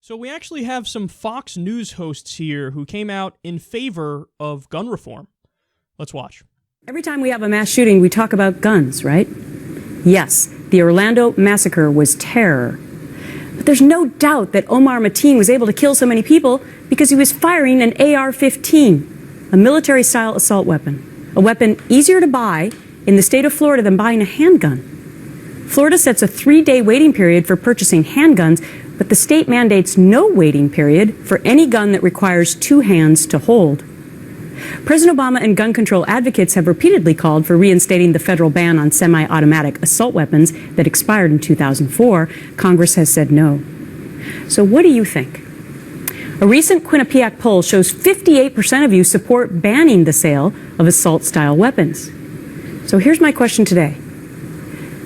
So we actually have some Fox News hosts here who came out in favor of gun reform. Let's watch. Every time we have a mass shooting, we talk about guns, right? Yes, the Orlando massacre was terror. But there's no doubt that Omar Mateen was able to kill so many people because he was firing an AR-15, a military-style assault weapon, a weapon easier to buy in the state of Florida than buying a handgun. Florida sets a 3-day waiting period for purchasing handguns, but the state mandates no waiting period for any gun that requires 2 hands to hold. President Obama and gun control advocates have repeatedly called for reinstating the federal ban on semi-automatic assault weapons that expired in 2004. Congress has said no. So what do you think? A recent Quinnipiac poll shows 58% of you support banning the sale of assault-style weapons. So here's my question today.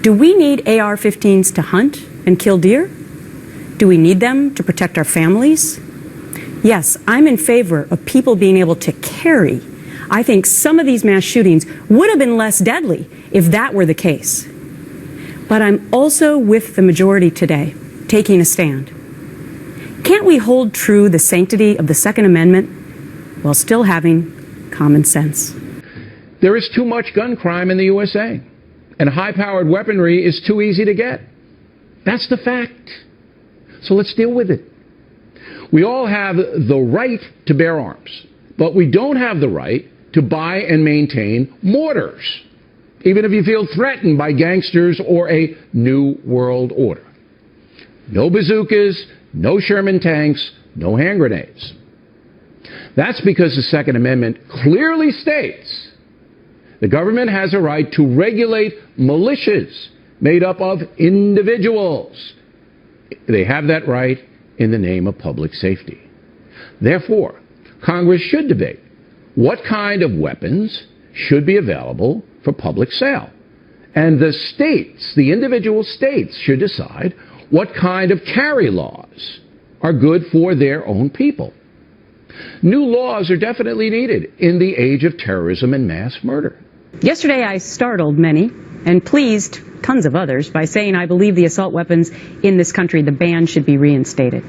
Do we need AR-15s to hunt and kill deer? Do we need them to protect our families? Yes, I'm in favor of people being able to carry. I think some of these mass shootings would have been less deadly if that were the case. But I'm also with the majority today, taking a stand. Can't we hold true the sanctity of the Second Amendment while still having common sense? There is too much gun crime in the USA, and high-powered weaponry is too easy to get. That's the fact. So let's deal with it. We all have the right to bear arms, but we don't have the right to buy and maintain mortars, even if you feel threatened by gangsters or a new world order. No bazookas, no Sherman tanks, no hand grenades. That's because the Second Amendment clearly states the government has a right to regulate militias made up of individuals. They have that right in the name of public safety. Therefore, Congress should debate what kind of weapons should be available for public sale. And the states, the individual states, should decide what kind of carry laws are good for their own people. New laws are definitely needed in the age of terrorism and mass murder. Yesterday, I startled many and pleased tons of others by saying I believe the assault weapons in this country, the ban should be reinstated.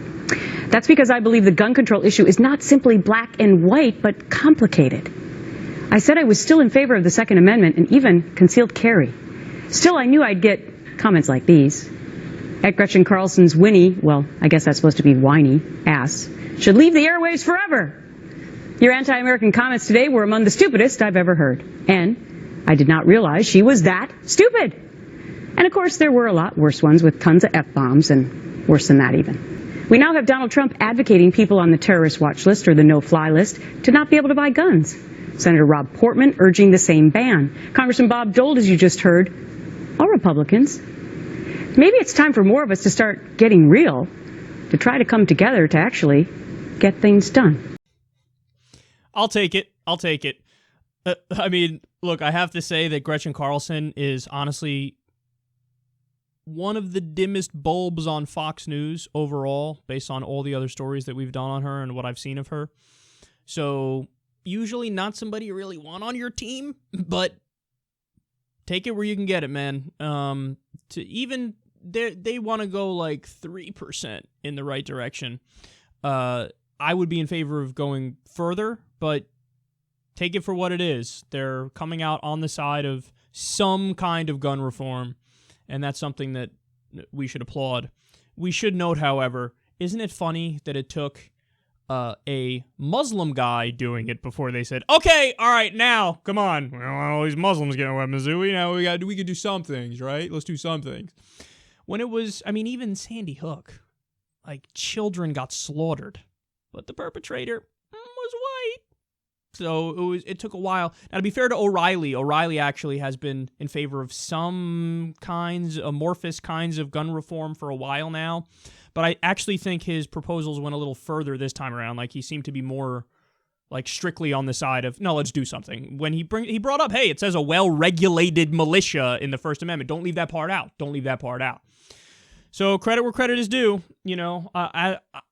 That's because I believe the gun control issue is not simply black and white, but complicated. I said I was still in favor of the Second Amendment and even concealed carry. Still, I knew I'd get comments like these. At Gretchen Carlson's Winnie, well, I guess that's supposed to be whiny, ass, should leave the airwaves forever. Your anti-American comments today were among the stupidest I've ever heard. And I did not realize she was that stupid. And of course, there were a lot worse ones with tons of F-bombs and worse than that even. We now have Donald Trump advocating people on the terrorist watch list or the no-fly list to not be able to buy guns. Senator Rob Portman urging the same ban. Congressman Bob Dole, as you just heard, all Republicans. Maybe it's time for more of us to start getting real, to try to come together to actually get things done. I'll take it. I'll take it. I mean, look, I have to say that Gretchen Carlson is honestly one of the dimmest bulbs on Fox News overall, based on all the other stories that we've done on her and what I've seen of her. So usually not somebody you really want on your team, but take it where you can get it, man. To even they want to go like 3% in the right direction. I would be in favor of going further, but take it for what it is. They're coming out on the side of some kind of gun reform, and that's something that we should applaud. We should note, however, isn't it funny that it took a Muslim guy doing it before they said, okay, all right, now, come on. We don't want all these Muslims getting weapons, do we? Now we could do some things, right? Let's do some things. When it was, I mean, even Sandy Hook, like, children got slaughtered, but the perpetrator was white. So it took a while. Now, to be fair to O'Reilly actually has been in favor of some kinds, amorphous kinds of gun reform for a while now. But I actually think his proposals went a little further this time around. Like, he seemed to be more, like, strictly on the side of, no, let's do something. When he brought up, hey, it says a well-regulated militia in the First Amendment. Don't leave that part out. Don't leave that part out. So credit where credit is due. You know,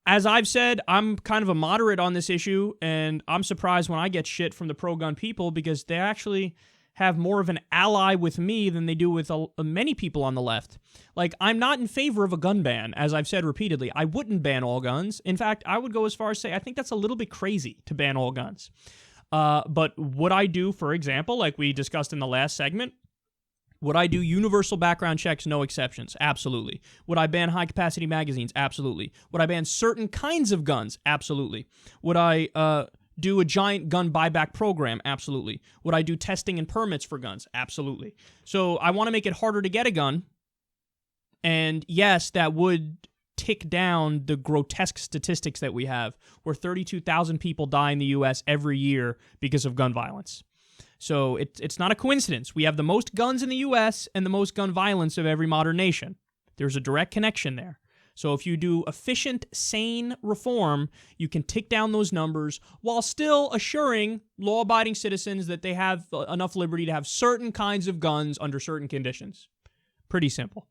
as I've said, I'm kind of a moderate on this issue, and I'm surprised when I get shit from the pro-gun people because they actually have more of an ally with me than they do with many people on the left. Like, I'm not in favor of a gun ban, as I've said repeatedly. I wouldn't ban all guns. In fact, I would go as far as say I think that's a little bit crazy to ban all guns. But would I do, for example, like we discussed in the last segment, would I do universal background checks, no exceptions? Absolutely. Would I ban high-capacity magazines? Absolutely. Would I ban certain kinds of guns? Absolutely. Would I do a giant gun buyback program? Absolutely. Would I do testing and permits for guns? Absolutely. So I want to make it harder to get a gun. And yes, that would tick down the grotesque statistics that we have, where 32,000 people die in the U.S. every year because of gun violence. So it's not a coincidence. We have the most guns in the U.S. and the most gun violence of every modern nation. There's a direct connection there. So if you do efficient, sane reform, you can tick down those numbers while still assuring law-abiding citizens that they have enough liberty to have certain kinds of guns under certain conditions. Pretty simple.